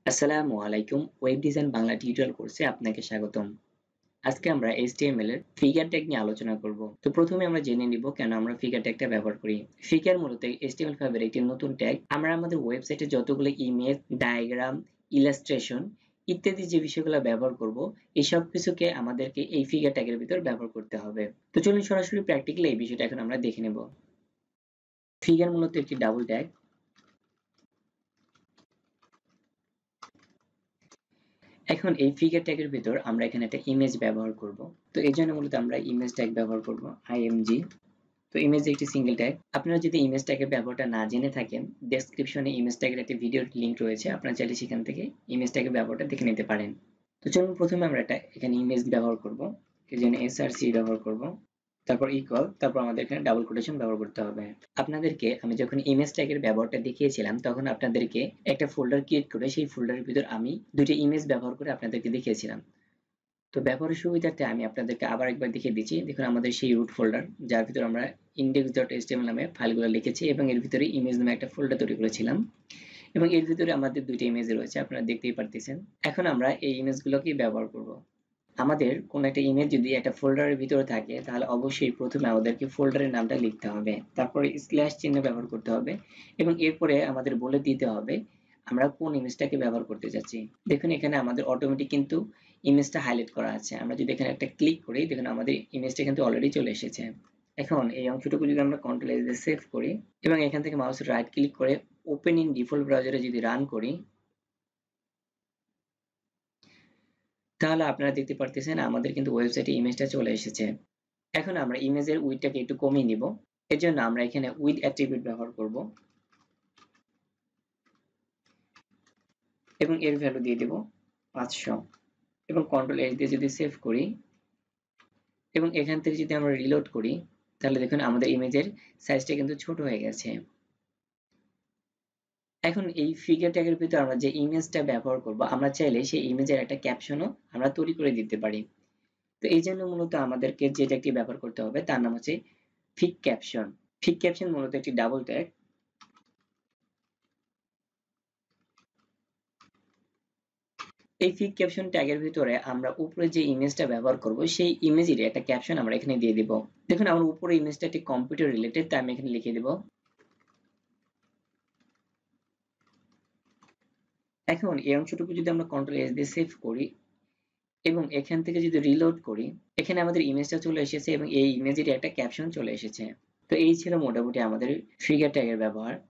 আসসালামু আলাইকুম, web design Bangla tutorial কোর্সে আপনাকে স্বাগতম। আজকে আমরা HTML এর ফিগার ট্যাগ নিয়ে আলোচনা করব। তো প্রথমে আমরা জেনে নিব কেন আমরা ফিগার ট্যাগটা ব্যবহার করি। ফিগার মূলত HTML5 এর একটি নতুন ট্যাগ। আমরা আমাদের ওয়েবসাইটে যতগুলো ইমেজ, ডায়াগ্রাম, ইলাস্ট্রেশন ইত্যাদি যে বিষয়গুলো ব্যবহার করব, এই সব কিছুকে আমাদেরকে এই ফিগার ট্যাগের ভিতর ব্যবহার করতে হবে। তো চলুন সরাসরি প্র্যাকটিক্যালি এই বিষয়টা এখন আমরা দেখে নেব। ফিগার মূলত একটি ডাবল ট্যাগ। এখন এই ফিগার ট্যাগের ভিতর আমরা এখানে একটা ইমেজ ব্যবহার করব। তো এই জন্য মূলত আমরা ইমেজ ট্যাগ ব্যবহার করব, img। তো ইমেজ একটি সিঙ্গেল ট্যাগ। আপনারা যদি ইমেজ ট্যাগের ব্যবহারটা না জেনে থাকেন, ডেসক্রিপশনে ইমেজ ট্যাগের একটা ভিডিওর লিংক রয়েছে, আপনারা চাইলে সেখান থেকে ইমেজ ট্যাগের ব্যবহারটা দেখে নিতে পারেন। তো চলুন প্রথমে আমরা একটা এখানে ইমেজ ব্যবহার করব, এই জন্য src ব্যবহার করব, তারপর ইকুয়াল, তারপর আমাদের এখানে ডাবল কোটেশন ব্যবহার করতে হবে। আপনাদেরকে আমি যখন ইমেজ ট্যাগের ব্যবহারটা দেখিয়েছিলাম, তখন আপনাদেরকে একটা ফোল্ডার ক্রিয়েট করে সেই ফোল্ডারের ভিতর আমি দুটো ইমেজ ব্যবহার করে আপনাদেরকে দেখিয়েছিলাম। তো ব্যবহারের সুবিধার্থে আমি আপনাদেরকে আবার একবার দেখিয়ে দিচ্ছি। দেখুন আমাদের সেই রুট ফোল্ডার, যার ভিতর আমরা index.html নামে ফাইলগুলো লিখেছি এবং এর ভিতরে ইমেজ নামে একটা ফোল্ডার তৈরি করেছিলাম এবং এর ভিতরে আমাদের দুইটা ইমেজ রয়েছে, আপনারা দেখতেই পারতেছেন। এখন আমরা এই ইমেজগুলোকে ব্যবহার করব। আমাদের কোনো একটা ইমেজ যদি একটা ফোল্ডারের ভিতরে থাকে, তাহলে অবশ্যই প্রথমে আমাদেরকে ফোল্ডারের নামটা লিখতে হবে, তারপরে স্ল্যাশ চিহ্ন ব্যবহার করতে হবে এবং এরপরে আমাদের বলে দিতে হবে আমরা কোন ইমেজটাকে ব্যবহার করতে যাচ্ছি। দেখুন এখানে আমাদের অটোমেটিক কিন্তু ইমেজটা হাইলাইট করা আছে। আমরা যদি এখানে একটা ক্লিক করি, দেখুন আমাদের ইমেজটা কিন্তু অলরেডি চলে এসেছে। এখন এই অংশটুকু যদি আমরা কন্ট্রোল এস দিয়ে সেভ করি এবং এখান থেকে মাউসের রাইট ক্লিক করে ওপেন ইন ডিফল্ট ব্রাউজারে যদি রান করি, তাহলে আপনারা দেখতে পারতেছেন আমাদের কিন্তু ওয়েবসাইটে ইমেজটা চলে এসেছে। এখন আমরা ইমেজের উইডথটাকে একটু কমিয়ে নিব। এর জন্য আমরা এখানে উইথ অ্যাট্রিবিউট ব্যবহার করব এবং এর ভ্যালু দিয়ে দেব 500 এবং কন্ট্রোল এস দিয়ে যদি সেভ করি এবং এখান থেকে যদি আমরা রিলোড করি, তাহলে দেখুন আমাদের ইমেজের সাইজটা কিন্তু ছোট হয়ে গেছে। এখন এই ফিগার ট্যাগের ভিতর আমরা যে ইমেজটা ব্যবহার করব, আমরা চাইলে সেই ইমেজের একটা ক্যাপশনও আমরা তৈরি করে দিতে পারি। তো এই জন্য মূলত আমাদেরকে যে ট্যাগটি ব্যবহার করতে হবে তার নাম হচ্ছে ফিগ ক্যাপশন। ফিগ ক্যাপশন মূলত একটি ডাবল ট্যাগ। এই ফিগ ক্যাপশন ট্যাগের ভিতরে আমরা উপরে যে ইমেজটা ব্যবহার করব, সেই ইমেজের একটা ক্যাপশন আমরা এখানে দিয়ে দিব। দেখুন আমার উপরে ইমেজটা একটি কম্পিউটার রিলেটেড, তাই আমি এখানে লিখে দেব। এখন এই অংশটুকু যদি আমরা কন্ট্রোল এস দিয়ে সেভ করি এবং এখান থেকে যদি রিলোড করি, এখানে আমাদের ইমেজটা চলে এসেছে এবং এই ইমেজের একটা ক্যাপশন চলে এসেছে। তো এই ছিল মোটামুটি আমাদের ফিগার ট্যাগের ব্যবহার।